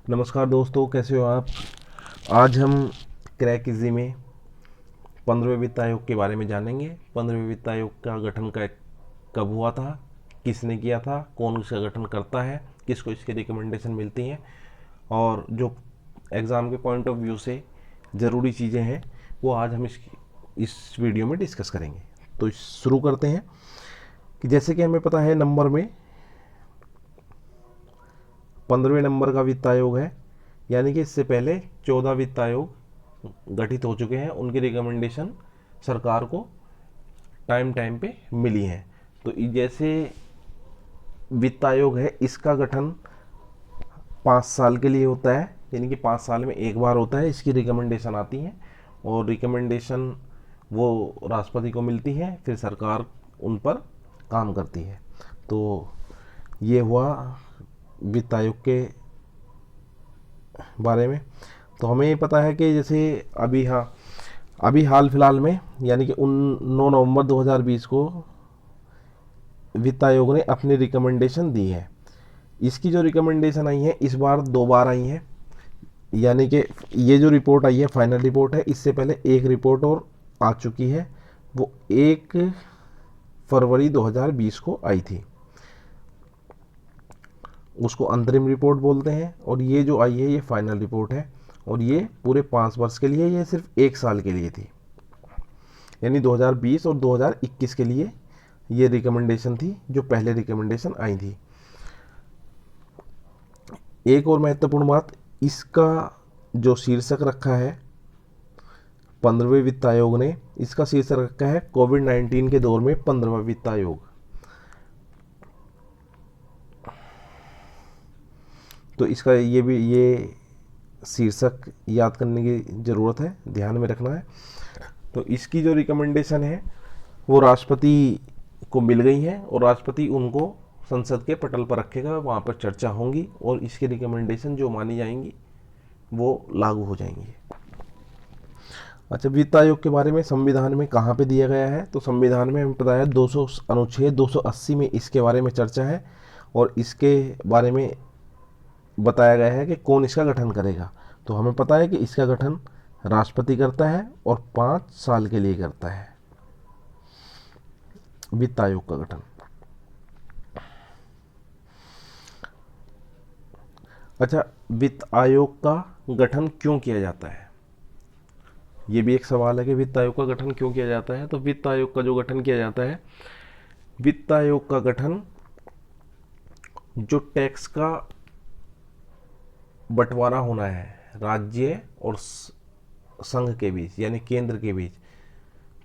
नमस्कार दोस्तों, कैसे हो आप। आज हम क्रैक इजी में 15वें वित्त आयोग के बारे में जानेंगे। 15वें वित्त आयोग का गठन कब हुआ था, किसने किया था, कौन इसका गठन करता है, किसको इसकी रिकमेंडेशन मिलती हैं, और जो एग्ज़ाम के पॉइंट ऑफ व्यू से ज़रूरी चीज़ें हैं वो आज हम इस वीडियो में डिस्कस करेंगे। तो शुरू करते हैं कि जैसे कि हमें पता है नंबर में 15वें नंबर का वित्त आयोग है, यानी कि इससे पहले 14 वित्त आयोग गठित हो चुके हैं। उनकी रिकमेंडेशन सरकार को टाइम टाइम पे मिली हैं। तो जैसे वित्त आयोग है, इसका गठन 5 साल के लिए होता है, यानी कि 5 साल में एक बार होता है। इसकी रिकमेंडेशन आती हैं और रिकमेंडेशन वो राष्ट्रपति को मिलती है, फिर सरकार उन पर काम करती है। तो ये हुआ वित्त आयोग के बारे में। तो हमें ये पता है कि जैसे अभी हाल फिलहाल में, यानी कि 9 नवंबर 2020 को वित्त आयोग ने अपनी रिकमेंडेशन दी है। इसकी जो रिकमेंडेशन आई है इस बार 2 बार आई है, यानी कि ये जो रिपोर्ट आई है फाइनल रिपोर्ट है। इससे पहले एक रिपोर्ट और आ चुकी है, वो 1 फरवरी 2020 को आई थी। उसको अंतरिम रिपोर्ट बोलते हैं। और ये जो आई है ये फाइनल रिपोर्ट है, और ये पूरे 5 वर्ष के लिए, ये सिर्फ 1 साल के लिए थी, यानी 2020 और 2021 के लिए ये रिकमेंडेशन थी, जो पहले रिकमेंडेशन आई थी। एक और महत्वपूर्ण बात, इसका जो शीर्षक रखा है 15वें वित्त आयोग ने, इसका शीर्षक रखा है कोविड-19 के दौर में 15वां वित्त आयोग। तो इसका ये शीर्षक याद करने की ज़रूरत है, ध्यान में रखना है। तो इसकी जो रिकमेंडेशन है वो राष्ट्रपति को मिल गई है, और राष्ट्रपति उनको संसद के पटल पर रखेगा, वहाँ पर चर्चा होंगी और इसकी रिकमेंडेशन जो मानी जाएंगी वो लागू हो जाएंगी। अच्छा, वित्त आयोग के बारे में संविधान में कहाँ पे दिया गया है, तो संविधान में हमें पता है अनुच्छेद 280 में इसके बारे में चर्चा है, और इसके बारे में बताया गया है कि कौन इसका गठन करेगा। तो हमें पता है कि इसका गठन राष्ट्रपति करता है और 5 साल के लिए करता है वित्त आयोग का गठन। अच्छा, वित्त आयोग का गठन क्यों किया जाता है, ये भी एक सवाल है कि वित्त आयोग का गठन क्यों किया जाता है। तो वित्त आयोग का जो गठन किया जाता है, वित्त आयोग का गठन जो टैक्स का बंटवारा होना है राज्य और संघ के बीच, यानी केंद्र के बीच,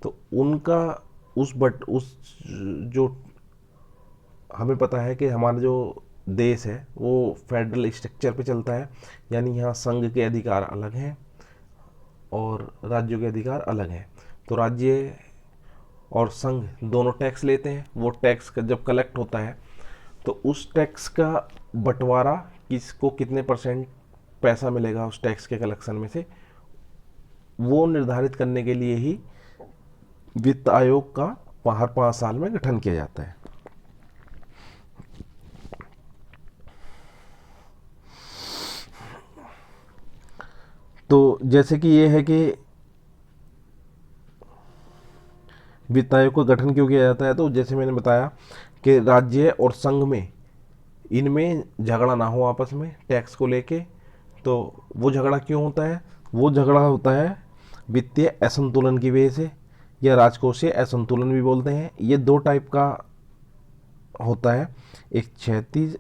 तो उनका उस जो हमें पता है कि हमारा जो देश है वो फेडरल स्ट्रक्चर पे चलता है, यानी यहाँ संघ के अधिकार अलग हैं और राज्यों के अधिकार अलग हैं। तो राज्य और संघ दोनों टैक्स लेते हैं। वो टैक्स का जब कलेक्ट होता है तो उस टैक्स का बंटवारा किसको कितने परसेंट पैसा मिलेगा उस टैक्स के कलेक्शन में से, वो निर्धारित करने के लिए ही वित्त आयोग का हर 5 साल में गठन किया जाता है। तो जैसे कि ये है कि वित्त आयोग का गठन क्यों किया जाता है, तो जैसे मैंने बताया कि राज्य और संघ में इनमें झगड़ा ना हो आपस में टैक्स को लेके। तो वो झगड़ा क्यों होता है, वो झगड़ा होता है वित्तीय असंतुलन की वजह से, या राजकोषीय असंतुलन भी बोलते हैं। ये 2 टाइप का होता है, एक क्षैतिज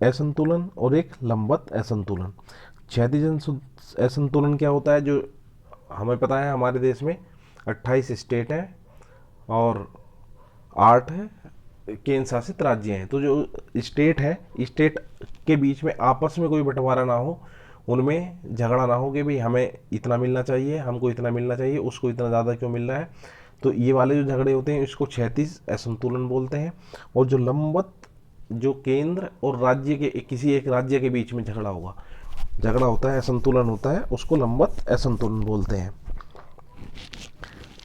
असंतुलन और एक लंबवत असंतुलन। क्षैतिज असंतुलन क्या होता है, जो हमें पता है हमारे देश में 28 स्टेट हैं और 8 केंद्र शासित राज्य हैं। तो जो स्टेट है, स्टेट के बीच में आपस में कोई बंटवारा ना हो, उनमें झगड़ा ना हो कि भाई हमें इतना मिलना चाहिए, हमको इतना मिलना चाहिए, उसको इतना ज़्यादा क्यों मिल रहा है। तो ये वाले जो झगड़े होते हैं इसको क्षैतिज असंतुलन बोलते हैं। और जो लंबवत, जो केंद्र और राज्य के किसी एक राज्य के बीच में झगड़ा होता है, असंतुलन होता है, उसको लंबवत असंतुलन बोलते हैं।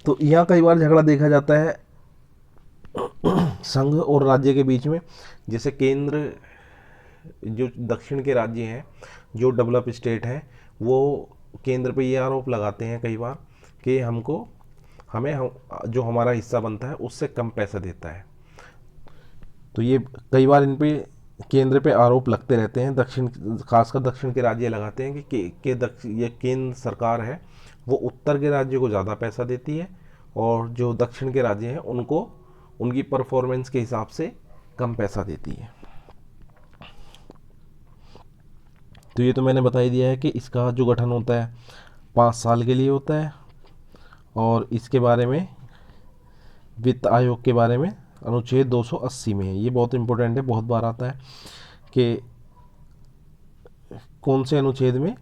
तो यहाँ कई बार झगड़ा देखा जाता है संघ और राज्य के बीच में। जैसे केंद्र जो दक्षिण के राज्य हैं, जो डेवलप स्टेट हैं, वो केंद्र पे ये आरोप लगाते हैं कई बार कि जो हमारा हिस्सा बनता है उससे कम पैसा देता है। तो ये कई बार इन पे केंद्र पे आरोप लगते रहते हैं, खासकर दक्षिण के राज्य लगाते हैं ये केंद्र सरकार है वो उत्तर के राज्यों को ज़्यादा पैसा देती है और जो दक्षिण के राज्य हैं उनको उनकी परफॉर्मेंस के हिसाब से कम पैसा देती है। तो ये तो मैंने बता ही दिया है कि इसका जो गठन होता है 5 साल के लिए होता है। और इसके बारे में, वित्त आयोग के बारे में अनुच्छेद 280 में है। ये बहुत इंपॉर्टेंट है, बहुत बार आता है कि कौन से अनुच्छेद में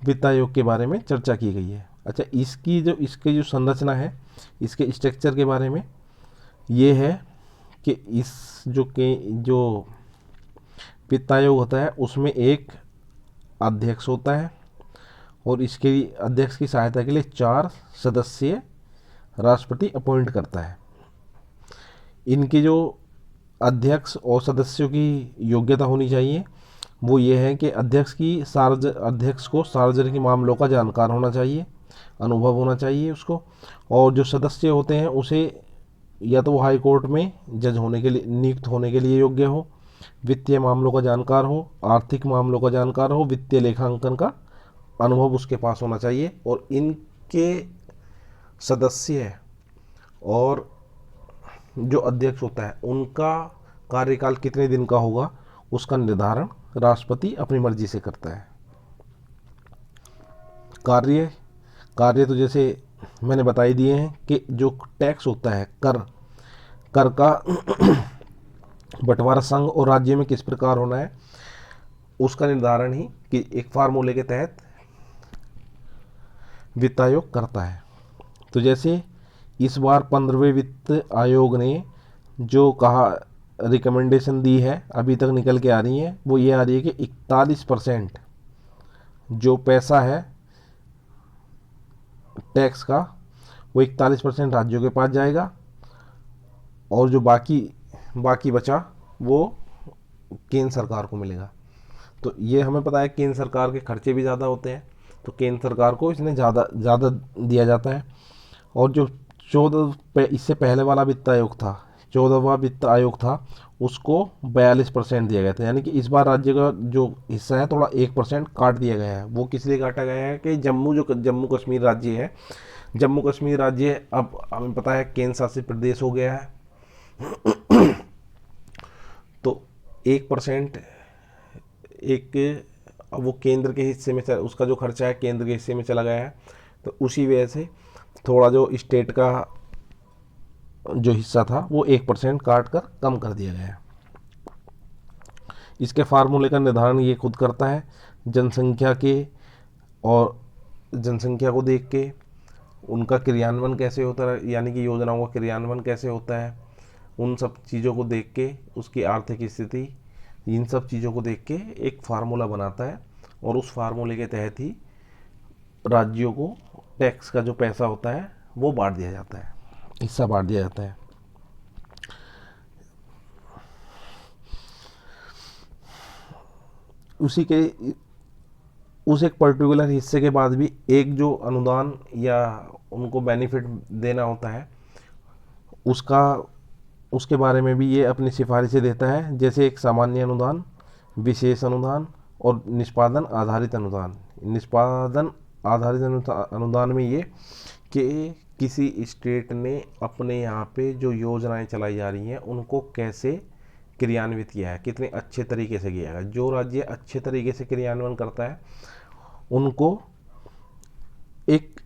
वित्त आयोग के बारे में चर्चा की गई है। अच्छा, इसकी जो संरचना है, इसके स्ट्रक्चर के बारे में ये है कि जो वित्त आयोग होता है उसमें एक अध्यक्ष होता है और इसके अध्यक्ष की सहायता के लिए 4 सदस्य राष्ट्रपति अपॉइंट करता है। इनके जो अध्यक्ष और सदस्यों की योग्यता होनी चाहिए वो ये है कि अध्यक्ष को सार्वजनिक मामलों का जानकार होना चाहिए, अनुभव होना चाहिए उसको, और जो सदस्य होते हैं उसे या तो वो हाई कोर्ट में जज होने के लिए नियुक्त होने के लिए योग्य हो, वित्तीय मामलों का जानकार हो, आर्थिक मामलों का जानकार हो, वित्तीय लेखांकन का अनुभव उसके पास होना चाहिए। और इनके सदस्य और जो अध्यक्ष होता है उनका कार्यकाल कितने दिन का होगा उसका निर्धारण राष्ट्रपति अपनी मर्जी से करता है। कार्य तो जैसे मैंने बता ही दिए हैं कि जो टैक्स होता है, कर का बंटवारा संघ और राज्य में किस प्रकार होना है उसका निर्धारण ही कि एक फार्मूले के तहत वित्त आयोग करता है। तो जैसे इस बार 15वें वित्त आयोग ने जो कहा रिकमेंडेशन दी है अभी तक निकल के आ रही है वो ये आ रही है कि 41% जो पैसा है टैक्स का वो 41% राज्यों के पास जाएगा और जो बाकी बचा वो केंद्र सरकार को मिलेगा। तो ये हमें पता है केंद्र सरकार के खर्चे भी ज़्यादा होते हैं तो केंद्र सरकार को इसने ज़्यादा दिया जाता है। और जो इससे पहले वाला वित्त आयोग था, 14वां वित्त आयोग था, उसको 42% दिया गया था। यानी कि इस बार राज्य का जो हिस्सा है थोड़ा 1% काट दिया गया है। वो किस लिए काटा गया है कि जम्मू कश्मीर राज्य है, जम्मू कश्मीर राज्य अब हमें पता है केंद्र शासित प्रदेश हो गया है तो 1% वो केंद्र के हिस्से में उसका जो खर्चा है केंद्र के हिस्से में चला गया है। तो उसी वजह से थोड़ा जो स्टेट का जो हिस्सा था वो 1% काट कर कम कर दिया गया है। इसके फार्मूले का निर्धारण ये खुद करता है जनसंख्या को देख के उनका क्रियान्वयन कैसे होता है, यानी कि योजनाओं का क्रियान्वयन कैसे होता है, उन सब चीज़ों को देख के उसकी आर्थिक स्थिति, इन सब चीज़ों को देख के एक फार्मूला बनाता है और उस फार्मूले के तहत ही राज्यों को टैक्स का जो पैसा होता है वो बांट दिया जाता है, हिस्सा बांट दिया जाता है। उस एक पर्टिकुलर हिस्से के बाद भी एक जो अनुदान या उनको बेनिफिट देना होता है उसके बारे में भी ये अपनी सिफारिशें देता है। जैसे एक सामान्य अनुदान, विशेष अनुदान और निष्पादन आधारित अनुदान। निष्पादन आधारित अनुदान में ये कि किसी स्टेट ने अपने यहाँ पे जो योजनाएं चलाई जा रही हैं उनको कैसे क्रियान्वित किया है, कितने अच्छे तरीके से किया है। जो राज्य अच्छे तरीके से क्रियान्वयन करता है उनको एक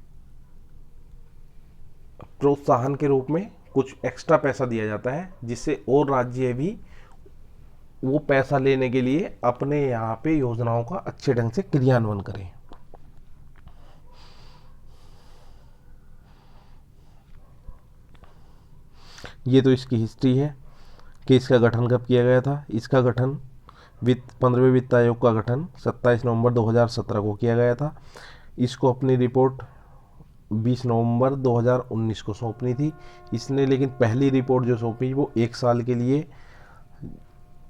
प्रोत्साहन के रूप में कुछ एक्स्ट्रा पैसा दिया जाता है जिससे और राज्य भी वो पैसा लेने के लिए अपने यहाँ पे योजनाओं का अच्छे ढंग से क्रियान्वयन करें। ये तो इसकी हिस्ट्री है कि इसका गठन कब किया गया था। इसका गठन 15वें वित्त आयोग का गठन 27 नवंबर 2017 को किया गया था। इसको अपनी रिपोर्ट 20 नवंबर 2019 को सौंपनी थी इसने, लेकिन पहली रिपोर्ट जो सौंपी वो 1 साल के लिए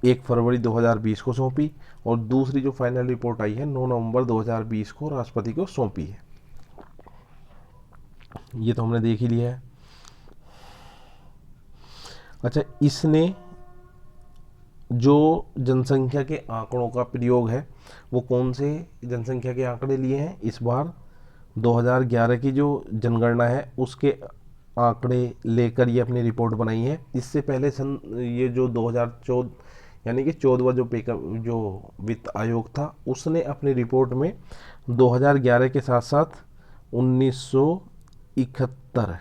1 फरवरी 2020 को सौंपी, और दूसरी जो फाइनल रिपोर्ट आई है 9 नवंबर 2020 को राष्ट्रपति को सौंपी है। ये तो हमने देख ही लिया है। अच्छा, इसने जो जनसंख्या के आंकड़ों का प्रयोग है वो कौन से जनसंख्या के आंकड़े लिए हैं? इस बार 2011 की जो जनगणना है उसके आंकड़े लेकर ये अपनी रिपोर्ट बनाई है। इससे पहले ये जो 2014 यानी कि 14वां जो वित्त आयोग था उसने अपनी रिपोर्ट में 2011 के साथ साथ 1971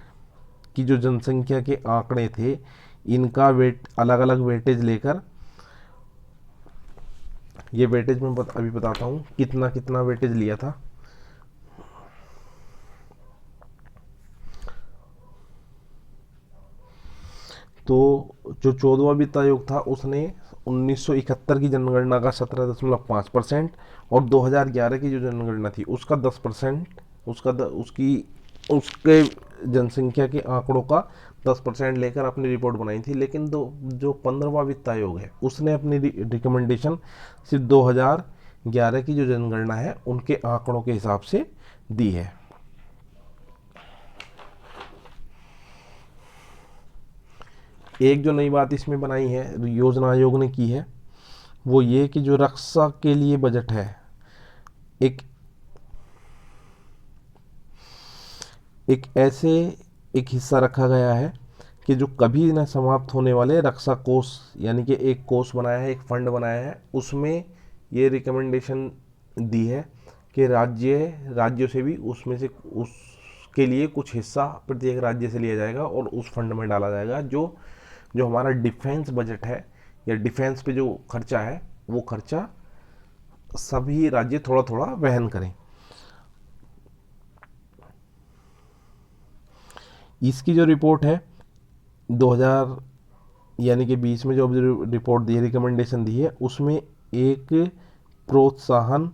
की जो जनसंख्या के आंकड़े थे इनका अलग अलग वेटेज लेकर, ये वेटेज मैं अभी बताता हूँ कितना कितना वेटेज लिया था। तो जो 14वां वित्त आयोग था उसने 1971 की जनगणना का 17.5% और 2011 की जो जनगणना थी उसका 10%, उसके जनसंख्या के आंकड़ों का 10% लेकर अपनी रिपोर्ट बनाई थी। लेकिन जो 15वां वित्त आयोग है उसने अपनी रिकमेंडेशन सिर्फ 2011 की जो जनगणना है उनके आंकड़ों के हिसाब से दी है। एक जो नई बात इसमें बनाई है, योजना आयोग ने की है, वो ये कि जो रक्षा के लिए बजट है एक हिस्सा रखा गया है कि जो कभी न समाप्त होने वाले रक्षा कोष, यानी कि एक कोष बनाया है, एक फंड बनाया है, उसमें ये रिकमेंडेशन दी है कि राज्यों से भी उसमें से उसके लिए कुछ हिस्सा प्रत्येक राज्य से लिया जाएगा और उस फंड में डाला जाएगा। जो हमारा डिफेंस बजट है या डिफेंस पे जो खर्चा है वो खर्चा सभी राज्य थोड़ा थोड़ा वहन करें। इसकी जो रिपोर्ट है 2000 यानी कि 20 में जो रिपोर्ट दी है, रिकमेंडेशन दी है, उसमें एक प्रोत्साहन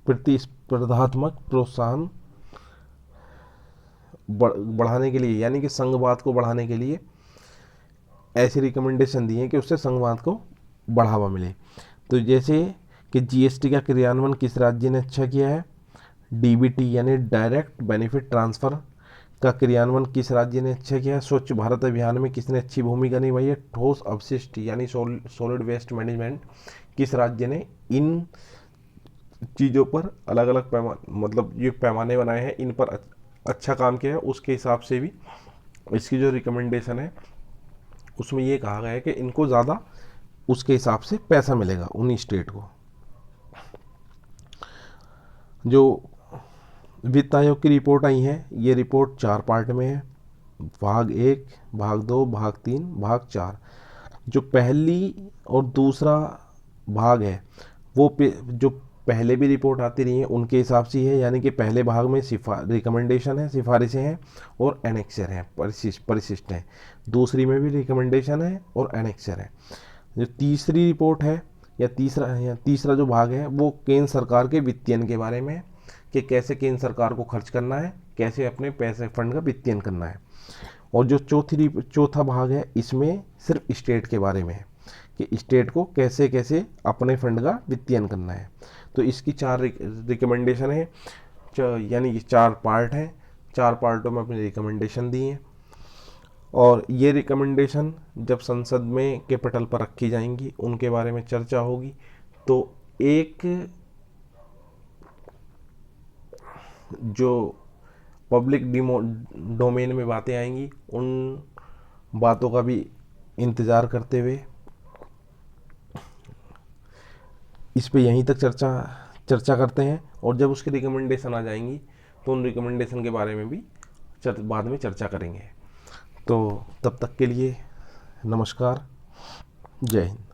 प्रतिस्पर्धात्मक प्रोत्साहन बढ़ाने के लिए, यानी कि संघवाद को बढ़ाने के लिए ऐसी रिकमेंडेशन दी है कि उससे संघवाद को बढ़ावा मिले। तो जैसे कि जीएसटी का क्रियान्वयन किस राज्य ने अच्छा किया है, डीबीटी यानी डायरेक्ट बेनिफिट ट्रांसफ़र का क्रियान्वयन किस राज्य ने अच्छा किया है, स्वच्छ भारत अभियान में किसने अच्छी भूमिका निभाई है, ठोस अपशिष्ट यानी सॉलिड वेस्ट मैनेजमेंट किस राज्य ने इन चीज़ों पर अलग अलग मतलब ये पैमाने बनाए हैं, इन पर अच्छा काम किया है, उसके हिसाब से भी इसकी जो रिकमेंडेशन है उसमें ये कहा गया है कि इनको ज़्यादा उसके हिसाब से पैसा मिलेगा उन्हीं स्टेट को। जो वित्त आयोग की रिपोर्ट आई है ये रिपोर्ट 4 पार्ट में है, भाग 1, भाग 2, भाग 3, भाग 4। जो पहली और दूसरा भाग है वो जो पहले भी रिपोर्ट आती रही है उनके हिसाब से है, यानी कि पहले भाग में रिकमेंडेशन है, सिफारिशें हैं और एनेक्सर हैं, परिशिष्ट हैं। दूसरी में भी रिकमेंडेशन है और एनेक्सर है। जो तीसरी रिपोर्ट है या तीसरा जो भाग है वो केंद्र सरकार के वित्तीयन के बारे में है कि कैसे केंद्र सरकार को खर्च करना है, कैसे अपने पैसे फंड का वित्तीयन करना है। और जो चौथा भाग है इसमें सिर्फ स्टेट के बारे में है कि स्टेट को कैसे कैसे अपने फंड का वित्तीयन करना है। तो इसकी 4 रिकमेंडेशन है, यानी कि 4 पार्ट हैं, 4 पार्टों में अपनी रिकमेंडेशन दी हैं। और ये रिकमेंडेशन जब संसद में के पटल पर रखी जाएंगी उनके बारे में चर्चा होगी, तो एक जो पब्लिक डोमेन में बातें आएंगी उन बातों का भी इंतज़ार करते हुए इस पे यहीं तक चर्चा करते हैं। और जब उसकी रिकमेंडेशन आ जाएंगी तो उन रिकमेंडेशन के बारे में भी बाद में चर्चा करेंगे। तो तब तक के लिए नमस्कार, जय हिंद।